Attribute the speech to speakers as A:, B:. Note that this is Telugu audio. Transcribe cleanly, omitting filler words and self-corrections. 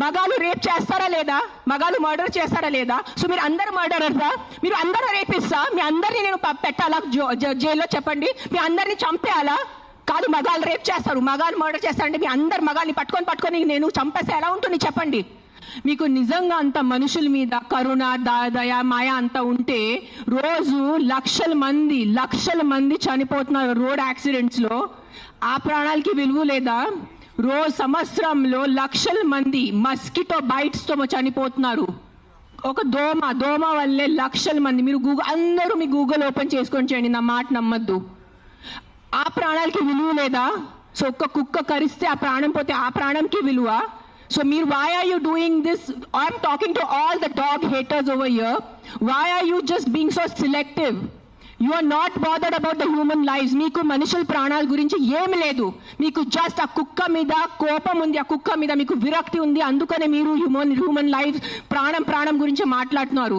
A: మగాలు రేప్ చేస్తారా లేదా? మగాలు మర్డర్ చేస్తారా లేదా? సో మీరు అందరు మర్డరర్సా? మీరు అందరూ రేపిస్తా? మీ అందరినీ నేను పెట్టాలా జైల్లో? చెప్పండి. మీ అందరినీ చంపేయాలా? కాదు, మగాలు రేప్ చేస్తారు, మగాలు మర్డర్ చేస్తారంటే మీ అందరు మగాల్ని పట్టుకొని నేను చంపేస్తే ఎలా ఉంటుంది చెప్పండి? మీకు నిజంగా అంత మనుషుల మీద కరుణ, దయ, మాయ అంత ఉంటే రోజు లక్షల మంది చనిపోతున్నారు రోడ్ యాక్సిడెంట్స్ లో. ఆ ప్రాణాలకి విలువ లేదా? రోజు సంవత్సరంలో లక్షల మంది మస్కిటో బైట్స్ తో చనిపోతున్నారు. ఒక దోమ వల్లే లక్షల మంది. మీరు అందరూ మీ గూగుల్ ఓపెన్ చేసుకొని చేయండి, నా మాట నమ్మద్దు. ఆ ప్రాణాలకి విలువ లేదా? సో ఒక్క కుక్క కరిస్తే ఆ ప్రాణం పోతే ఆ ప్రాణంకి విలువ? So why are you doing this? I'm talking to all the dog haters over here. Why are you just being so selective? You are not bothered about the human lives. Meeku manushul pranal gurinchi em ledu. Meeku just a kukka mida kopam undi, a kukka mida meeku virakti undi, andukane meer human lives pranam gurinchi maatladunaru.